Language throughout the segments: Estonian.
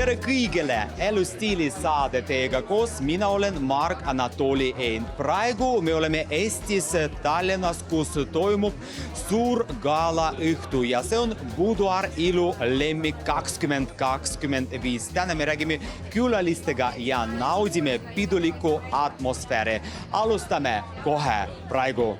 Tere kõigile! Elustiili saade teiega koos. Mina olen Mark Anatoli Ein. Praegu me oleme Eestis Tallinnas, kus toimub suur galaõhtu ja see on Boudoir Ilu lemmik 2025. Täna me räägime külalistega ja naudime pidulikku atmosfääri. Alustame kohe praegu.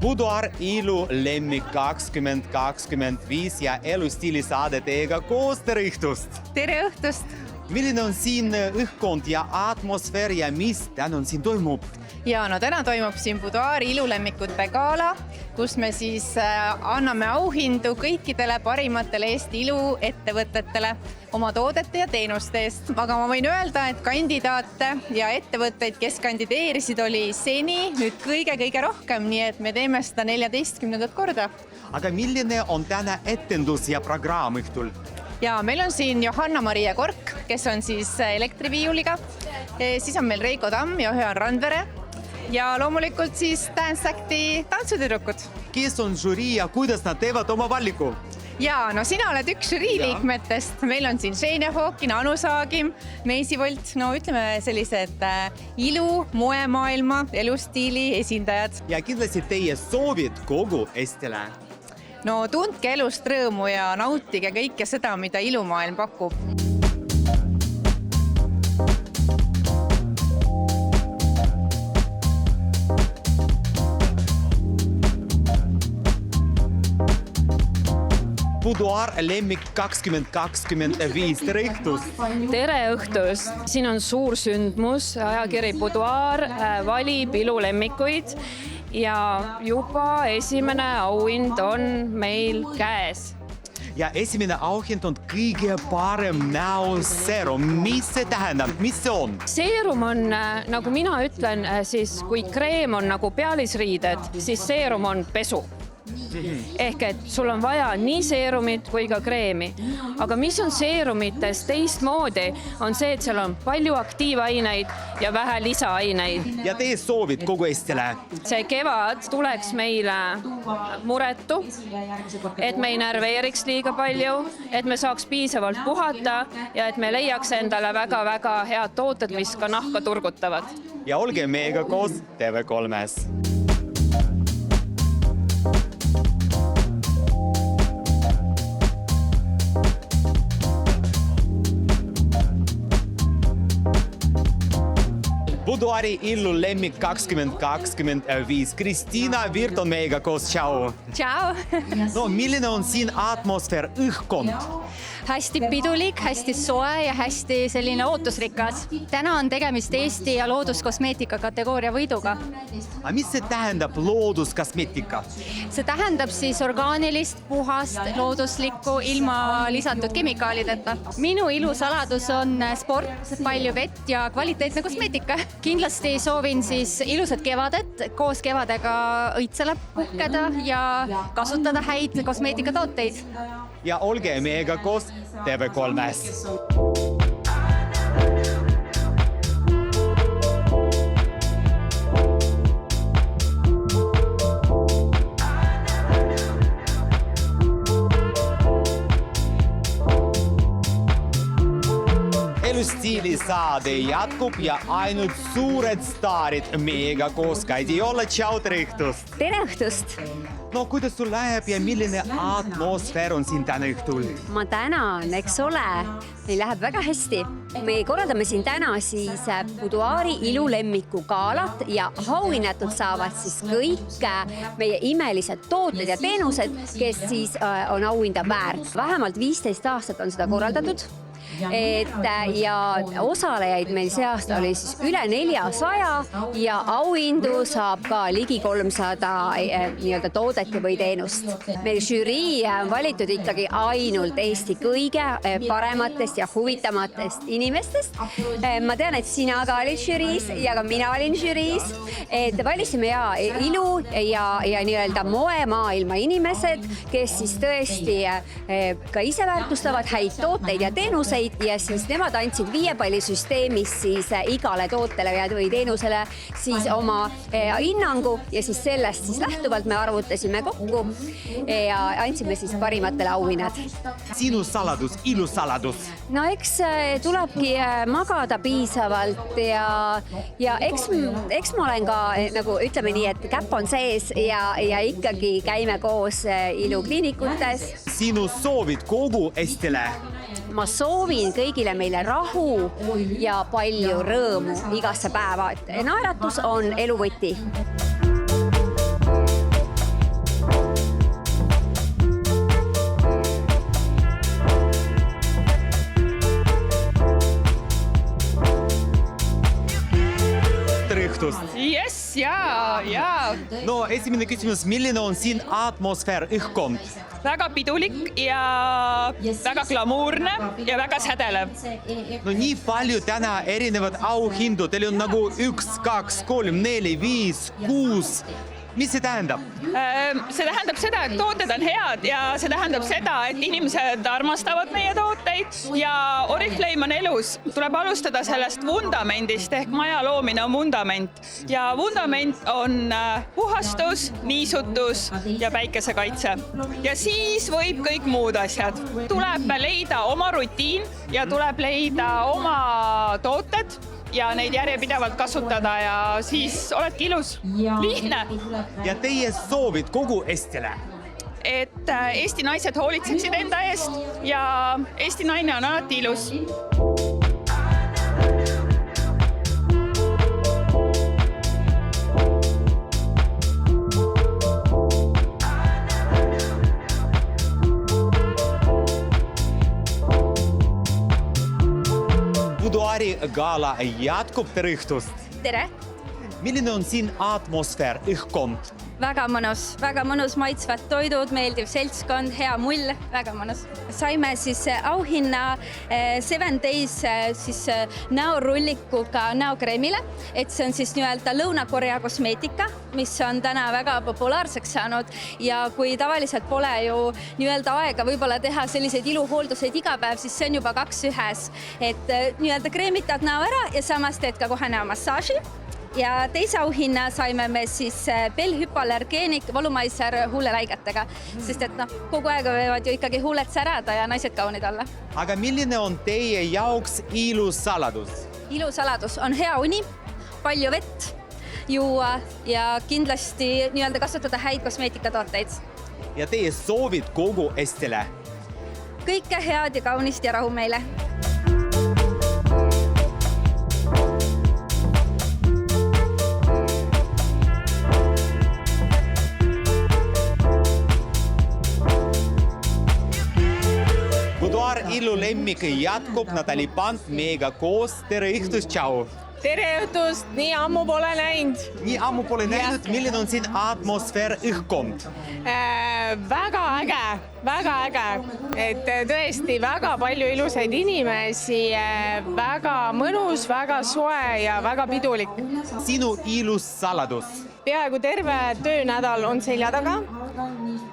Boudoir Ilu lemmik 2025 ja Elustiili saade teiega koos. Tere õhtust! Tere õhtust! Milline on siin õhkkond ja atmosfäär ja mis täna siin toimub? Ja no täna toimub siin Boudoir Ilu lemmikute gala, kus me siis anname auhindu kõikidele parimatele Eesti iluettevõtetele oma toodete ja teenuste eest. Aga ma võin öelda, et kandidaate ja ettevõtteid, kes kandideerisid, oli seni nüüd kõige rohkem, nii et me teeme seda 14. korda. Aga milline on täna etendus ja programm õhtul? Ja meil on siin Johanna-Maria Kork, kes on siis elektriviiuliga. Siis on meil Reiko Tamm ja Johan Randvere. Ja loomulikult siis Dance Acti tantsutüdrukud. Kes on žürii ja kuidas nad teevad oma valiku? Ja no sina oled üks žürii liikmetest. Meil on siin Šeine Hookin, Anu Saagim, Meisi Volt, no ütleme sellised ilu, moemaailma, elustiili esindajad. Ja kindlasti teie soovid kogu Eestile? No tundke elust rõõmu ja nautige kõike seda, mida ilumaailm pakub. Boudoir lemmik 2025. Tere õhtust! Tere õhtust! Siin on suur sündmus. Ajakiri Boudoir valib ilulemmikuid ja juba esimene auhind on meil käes. Ja esimene auhind on kõige parem näoseerum. Mis see tähendab? Mis see on? Seerum on, nagu mina ütlen, siis kui kreem on nagu pealisriided, siis seerum on pesu. Ehk et sul on vaja nii seerumit kui ka kreemi. Aga mis on seerumites teistmoodi, on see, et seal on palju aktiivaineid ja vähe lisaaineid. Ja teie soovid kogu Eestile? See kevad tuleks meile muretu, et me ei närveeriks liiga palju, et me saaks piisavalt puhata ja et me leiaks endale väga head tooted, mis ka nahka turgutavad. Ja olge meiega koos TV3-s. Boudoir Ilu lemmik 2025. Kristiina Virt on meiega koos. Tšau! Tšau! No milline on siin atmosfäär, õhkkond? Hästi pidulik, hästi soe ja hästi selline ootusrikas. Täna on tegemist Eesti ja looduskosmeetika kategooria võiduga. Aga mis see tähendab looduskosmeetika? See tähendab siis orgaanilist, puhast, looduslikku, ilma lisatud kemikaalideta. Minu ilusaladus on sport, palju vett ja kvaliteetne kosmeetika. Kindlasti soovin siis ilusat kevadet, koos kevadega õitsele puhkeda ja kasutada häid kosmeetikatooteid. Ja olge meiega koos TV3-s. Elustiili saade jätkub ja ainult suured staarid meiega koos. Kaidi olla, tšau, tere õhtust! Tere õhtust! No kuidas sul läheb ja milline atmosfäär on siin täna õhtul? Ma tänan, eks ole. Meil läheb väga hästi. Me korraldame siin täna siis Boudoiri Ilu lemmiku galat ja auhinnatud saavad siis kõik meie imelised tooted ja teenused, kes siis on auhinda väärt. Vähemalt 15 aastat on seda korraldatud. Ja osalejaid meil see aasta oli siis üle 400 ja auhindu saab ka ligi 300 nii-öelda toodet või teenust. Meil žürii on valitud ikkagi ainult Eesti kõige parematest ja huvitamatest inimestest. Ma tean, et sina ka olid žüriis ja ka mina olin žüriis. Valisime ilu ja nii-öelda moemaailma inimesed, kes siis tõesti ka ise väärtustavad häid tooteid ja teenuseid tooteid ja siis nemad andsid 5 pallisüsteemis siis igale tootele või teenusele siis oma hinnangu ja siis sellest siis lähtuvalt me arvutasime kokku ja andsime siis parimatele auhinnad. Sinu saladus, ilusaladus. No eks tulebki magada piisavalt ja eks ma olen ka nagu ütleme nii, et käpp on sees ja ikkagi käime koos ilukliinikutes. Sinu soovid kogu Eestile? Ma soovin kõigile meile rahu ja palju rõõmu igasse päeva. Naeratus on elu võti. Yes, jaa. No esimene küsimus, milline on siin atmosfäär, õhkkond? Väga pidulik ja väga glamuurne ja väga sädelev. No nii palju täna erinevad auhindu, teil on nagu 1, 2, 3, 4, 5, 6. Mis see tähendab? See tähendab seda, et tooted on head ja see tähendab seda, et inimesed armastavad meie tooteid ja Oriflame on elus. Tuleb alustada sellest vundamendist ehk maja loomine on vundament ja vundament on puhastus, niisutus ja päikesekaitse. Ja siis võib kõik muud asjad. Tuleb leida oma rutiin ja tuleb leida oma tooted ja neid järjepidevalt kasutada ja siis oledki ilus. Lihtne. Ja teie soovid kogu Eestile? Et Eesti naised hoolitseksid enda eest ja Eesti naine on alati ilus. Buduari gala jätkub, tere õhtust! Tere! Milline on siin atmosfäär, õhkkond? Väga mõnus maitsvad toidud, meeldiv seltskond, hea mull, väga mõnus. Saime siis auhinna 7 Days siis näorullikuga näokreemile, et see on siis nii-öelda Lõuna-Korea kosmeetika, mis on täna väga populaarseks saanud ja kui tavaliselt pole ju nii-öelda aega võib-olla teha selliseid iluhoolduseid iga päev, siis see on juba 2 ühes, et nii-öelda kreemitad näo ära ja samas teed ka kohe näomassaaži. Ja teise auhinna saime me siis Bell-hypoallergeenik valumaiser huulelaigetega, sest et kogu aeg võivad ju ikkagi huuled särada ja naised kaunid olla. Aga milline on teie jaoks ilusaladus? Ilusaladus on hea uni, palju vett juua ja kindlasti nii-öelda kasutada häid kosmeetikatooteid. Ja teie soovid kogu Eestile? Kõike head ja kaunist ja rahu meile! Buduar ilulemmik jätkub, Natali Pant meiega koos, tere õhtust, tšau! Tere õhtust, nii ammu pole näinud. Nii ammu pole näinud, milline on siin atmosfäär, õhkkond? Väga äge, et tõesti väga palju ilusaid inimesi, väga mõnus, väga soe ja väga pidulik. Sinu ilussaladus? Peaaegu terve töönädal on selja taga.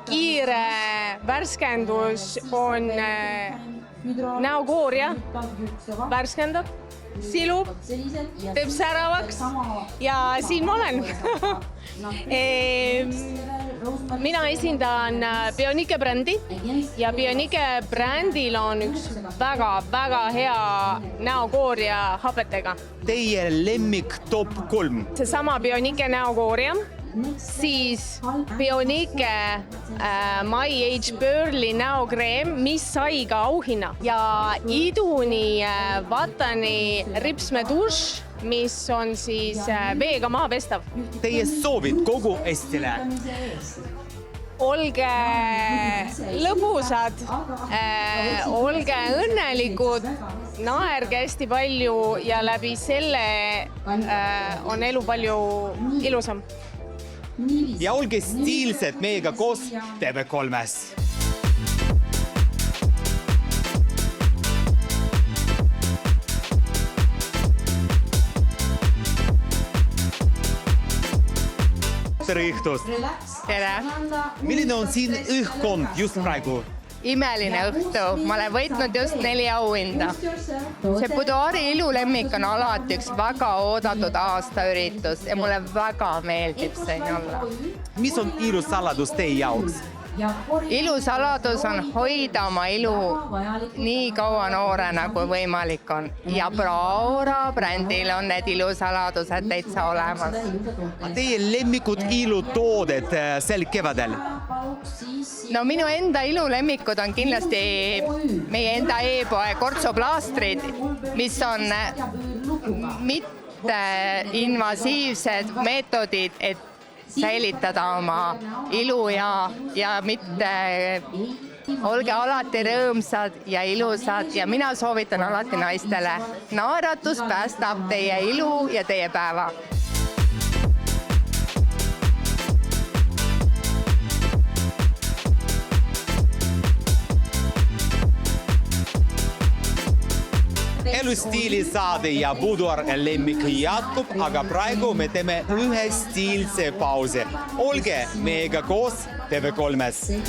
Kiire värskendus on näokooria, värskendab, silub, teeb säravaks ja siin ma olen. Mina esindan Bionike brändi ja Bionike brändil on üks väga hea näokooria hapetega. Teie lemmik top 3? Seesama Bionike näokooria, siis Bionike My Age Pearli näokreem, mis sai ka auhinna ja Iduni Vatani ripsmedušš, mis on siis veega maha pestav. Teie soovid kogu Eestile? Olge lõbusad, olge õnnelikud, naerge hästi palju ja läbi selle on elu palju ilusam. Ja olge stiilsed meiega koos TV3-s. Tere õhtust! Tere! Milline on siin õhkkond just praegu? imeline õhtu, ma olen võitnud just 4 auhinda. See Buduaari ilulemmik on alati üks väga oodatud aastaüritus ja mulle väga meeldib siin olla. Mis on ilusaladus teie jaoks? Ilusaladus on hoida oma ilu nii kaua noorena kui võimalik on ja Braura brändil on need ilusaladused täitsa olemas. Teie lemmikud ilutoodet sel kevadel? No minu enda ilulemmikud on kindlasti meie enda e-poe kortsoplaastrid, mis on mitte invasiivsed meetodid, et säilitada oma ilu ja mitte olge alati rõõmsad ja ilusad ja mina soovitan alati naistele. Naeratus päästab teie ilu ja teie päeva. Elustiilisaade ja Buduar lemmik jätkub, aga praegu me teeme ühe stiilse pausi. Olge meiega koos TV3-s.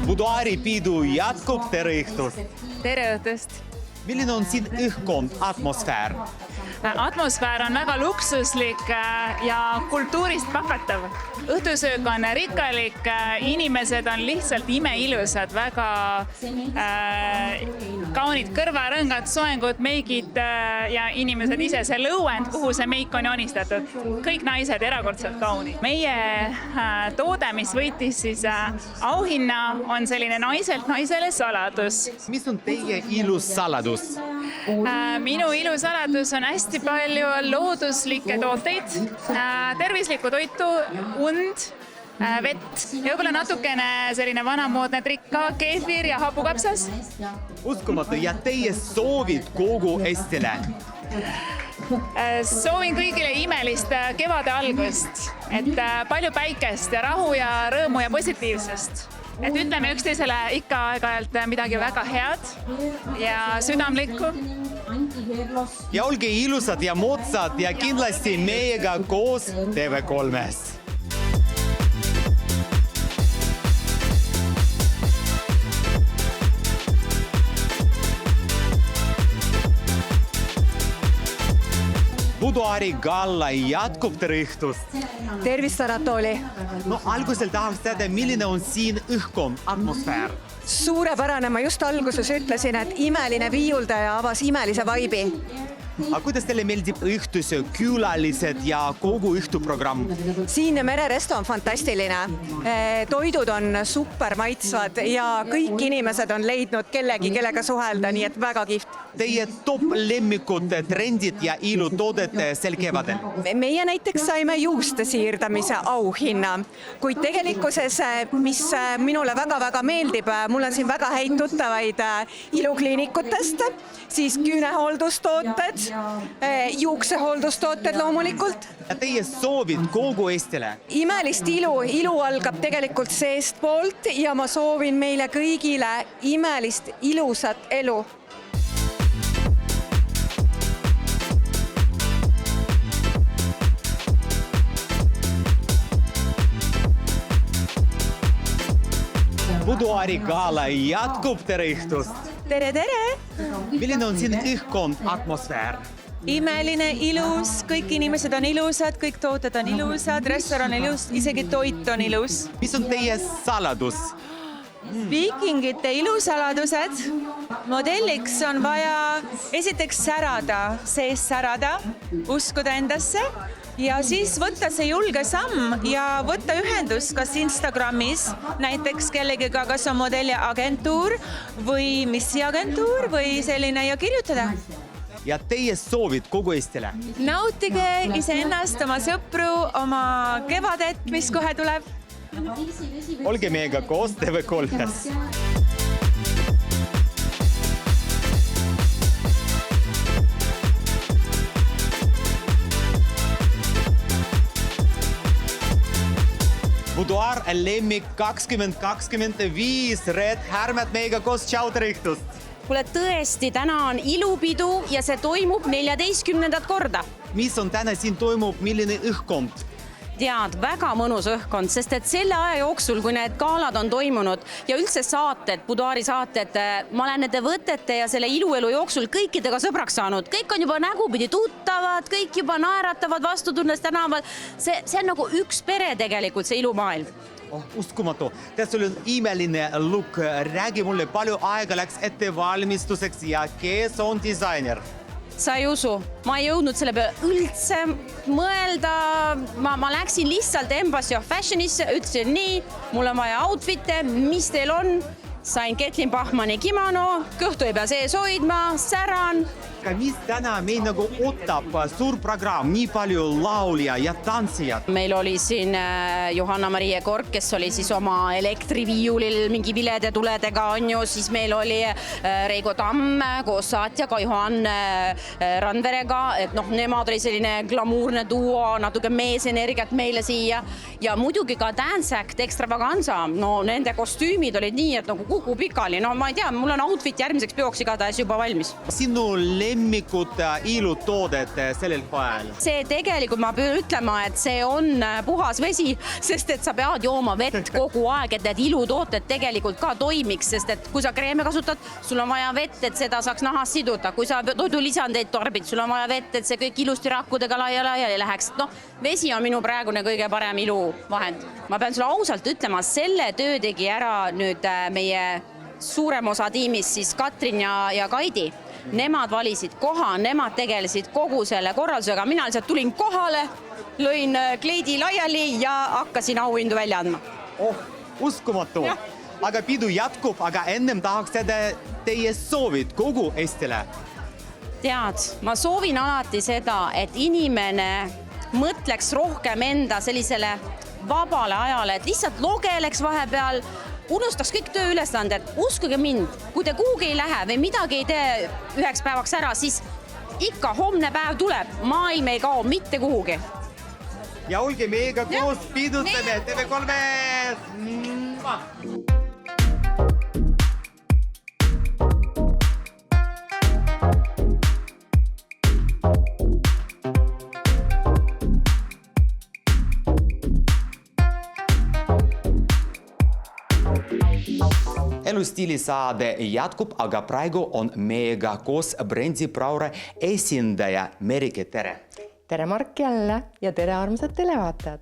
Buduari pidu jätkub, tere õhtust! Tere õhtust! Milline on siin õhkkond, atmosfäär? Atmosfäär on väga luksuslik ja kultuurist pakatav. Õhtusöök on rikkalik, inimesed on lihtsalt imeilusad, väga kaunid kõrvarõngad, soengud, meigid ja inimesed ise, see lõuend, kuhu see meik on joonistatud. Kõik naised erakordselt kaunid. Meie toode, mis võitis siis auhinna, on selline naiselt naisele saladus. Mis on teie ilusaladus? Minu ilusaladus on hästi palju looduslikke tooteid, tervislikku toitu, und, vett ja võib-olla natukene selline vanamoodne trikk ka, keefir ja hapukapsas. Uskumatu ja teie soovid kogu Eestile? Soovin kõigile imelist kevade algust, et palju päikest ja rahu ja rõõmu ja positiivsust. Et ütleme üksteisele ikka aeg-ajalt midagi väga head ja südamlikku. Ja olge ilusad ja moodsad ja kindlasti meiega koos TV3-s. Buduari galla jätkub, tere õhtust! Tervist, Anatoli! No algusel tahaks teada, milline on siin õhkkond, atmosfäär? Suurepärane, ma just alguses ütlesin, et imeline viiuldaja avas imelise vaibi. Aga kuidas teile meeldib õhtusöö, külalised ja kogu õhtuprogramm? Siin mereresto on fantastiline. Toidud on super maitsvad ja kõik inimesed on leidnud kellegi, kellega suhelda, nii et väga kihvt. Teie top lemmikud, trendid ja ilutoodet sel kevadel? Meie näiteks saime juuste siirdamise auhinna, kuid tegelikkuses, mis minule väga-väga meeldib, mul on siin väga häid tuttavaid ilukliinikutest, siis küünehooldustooted, juuksehooldustooted loomulikult. Ja teie soovid kogu Eestile? Imelist ilu algab tegelikult seestpoolt ja ma soovin meile kõigile imelist, ilusat elu. Buduari gala jätkub, tere õhtust! Tere, tere! Milline on siin õhkkond, atmosfäär? imeline, ilus, kõik inimesed on ilusad, kõik tooted on ilusad, restoran on ilus, isegi toit on ilus. Mis on teie saladus? Viikingite ilusaladused. Modelliks on vaja esiteks särada, sees särada, uskuda endasse ja siis võtta see julge samm ja võtta ühendust kas Instagramis näiteks kellegiga, kas on modelliagentuur või missiagentuur või selline ja kirjutada. Ja teie soovid kogu Eestile? Nautige iseennast, oma sõpru, oma kevadet, mis kohe tuleb. Olge meiega koos TV3-s. Buduar lemmik 2025, Red Härmed meiega koos, tšau, tere õhtust! Kuule, tõesti, täna on ilupidu ja see toimub 14. korda. Mis on täna siin toimub, milline õhkkond? Tead, väga mõnus õhkkond, sest et selle aja jooksul, kui need gaalad on toimunud ja üldse saated, Buduari saated, ma olen nende võtete ja selle iluelu jooksul kõikidega sõbraks saanud. Kõik on juba nägupidi tuttavad, kõik juba naeratavad, vastutunnes tänavad. See on nagu üks pere tegelikult, see ilumaailm. Uskumatu. Tässä on imeline look. Räägi mulle, palju aega läks ettevalmistuseks ja kes on disainer? Sa ei usu, ma ei jõudnud selle peale üldse mõelda. Ma läksin lihtsalt Embassy of Fashionisse, ütlesin nii, mul on vaja outfit'e, mis teil on? Sain Ketlin Bachmanni kimono, kõhtu ei pea sees hoidma, säran. Mis täna meil nagu ootab suur programm, nii palju laulja ja tantsijad? Meil oli siin Johanna-Marie Kork, kes oli siis oma elektriviiulil mingi vilede tuledega, on ju, siis meil oli Reigo Tamm koos saatjaga, Johan Randverega, et nemad oli selline glamuurne duo, natuke meesenergiat meile siia ja muidugi ka Dance Act Extravaganza, nende kostüümid olid nii, et nagu kuku pikali, ma ei tea, mul on outfit järgmiseks peoks igatahes juba valmis. Sinu lemmikud ilutoodet sellel päeval? See tegelikult ma pean ütlema, et see on puhas vesi, sest et sa pead jooma vett kogu aeg, et need ilutooted tegelikult ka toimiks, sest et kui sa kreeme kasutad, sul on vaja vett, et seda saaks nahas siduda. Kui sa toidulisandeid tarbid, sul on vaja vett, et see kõik ilusti rakkudega laiali läheks. Vesi on minu praegune kõige parem iluvahend. Ma pean sulle ausalt ütlema, selle töö tegi ära nüüd meie suurem osa tiimist, siis Katrin ja Kaidi. Nemad valisid koha, nemad tegelesid kogu selle korraldusega. Mina lihtsalt tulin kohale, lõin kleidi laiali ja hakkasin auhindu välja andma. Uskumatu. Aga pidu jätkub, aga ennem tahaks teie soovid kogu Eestile. Tead, ma soovin alati seda, et inimene mõtleks rohkem enda sellisele vabale ajale, et lihtsalt logeleks vahepeal, unustaks kõik tööülesanded. Uskuge mind, kui te kuhugi ei lähe või midagi ei tee üheks päevaks ära, siis ikka homne päev tuleb. Maailm ei kao mitte kuhugi. Ja olge meiega koos, pidutame TV3-s! Elustiilisaade jätkub, aga praegu on meiega koos brändi Praura esindaja Merike, tere! Tere Mark jälle ja tere armsad televaatajad!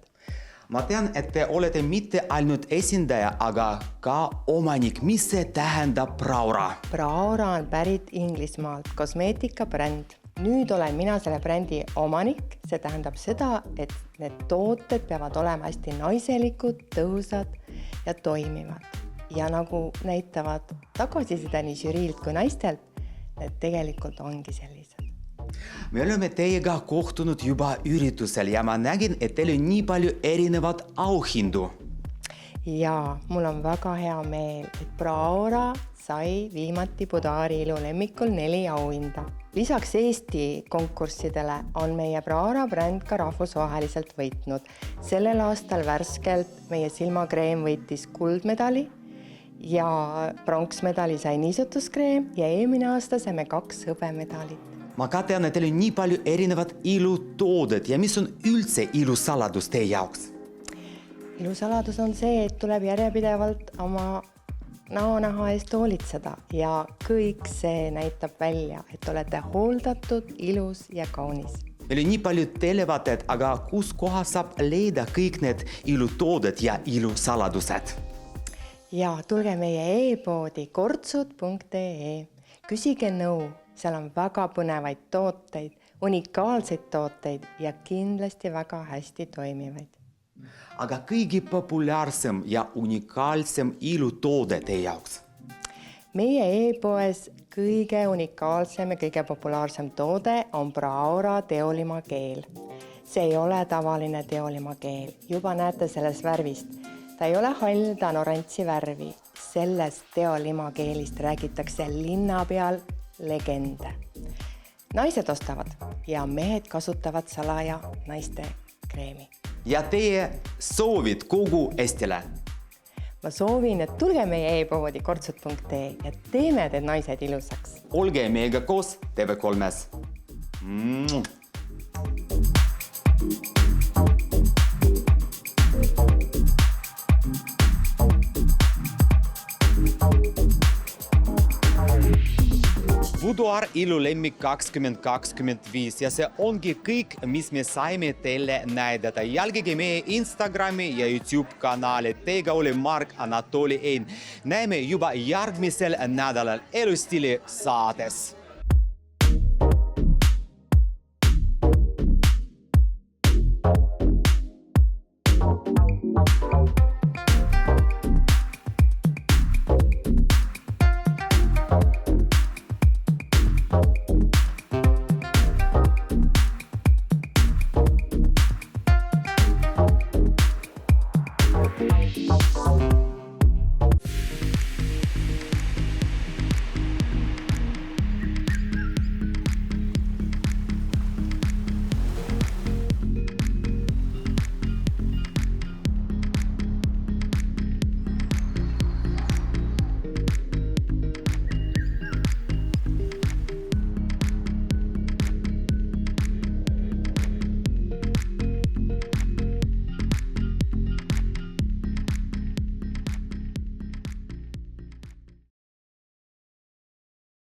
Ma tean, et te olete mitte ainult esindaja, aga ka omanik. Mis see tähendab Praura? Praura on pärit Inglismaalt, kosmeetikabränd. Nüüd olen mina selle brändi omanik. See tähendab seda, et need tooted peavad olema hästi naiselikud, tõhusad ja toimivad. Ja nagu näitavad tagasiside nii žüriilt kui naistelt, need tegelikult ongi sellised. Me oleme teiega kohtunud juba üritusel ja ma nägin, et teil on nii palju erinevad auhindu. Ja mul on väga hea meel, et Praura sai viimati Buduari ilulemmikul 4 auhinda. Lisaks Eesti konkurssidele on meie Praura bränd ka rahvusvaheliselt võitnud. Sellel aastal värskelt meie silmakreem võitis kuldmedali ja pronksmedali sai niisutuskreem ja eelmine aasta saime 2 hõbemedalit. Ma ka tean, et teil on nii palju erinevad ilutoodet ja mis on üldse ilusaladus teie jaoks? Ilusaladus on see, et tuleb järjepidevalt oma näonaha eest hoolitseda ja kõik see näitab välja, et olete hooldatud, ilus ja kaunis. Meil on nii palju televaatajad, aga kus kohas saab leida kõik need ilutoodet ja ilusaladused? Ja tulge meie e-poodi kortsud.ee. Küsige nõu, seal on väga põnevaid tooteid, unikaalseid tooteid ja kindlasti väga hästi toimivaid. Aga kõige populaarsem ja unikaalsem ilutoode teie jaoks? Meie e-poes kõige unikaalsem ja kõige populaarsem toode on Braura teolimakeel. See ei ole tavaline teolimakeel, juba näete sellest värvist. Ta ei ole hall, ta on orantsi värvi. Sellest teolimakeelist räägitakse linna peal legende. Naised ostavad ja mehed kasutavad salaja naiste kreemi. Ja teie soovid kogu Eestile? Ma soovin, et tulge meie e-poodi kortsud.ee ja teeme need naised ilusaks. Olge meiega koos TV3-s. Buduar ilulemmik 2025 ja see ongi kõik, mis me saime teile näidata. Jälgige meie Instagrami ja YouTube kanali. Teiega oli Mark Anatoli Ein. Näeme juba järgmisel nädalal Elustiili saates.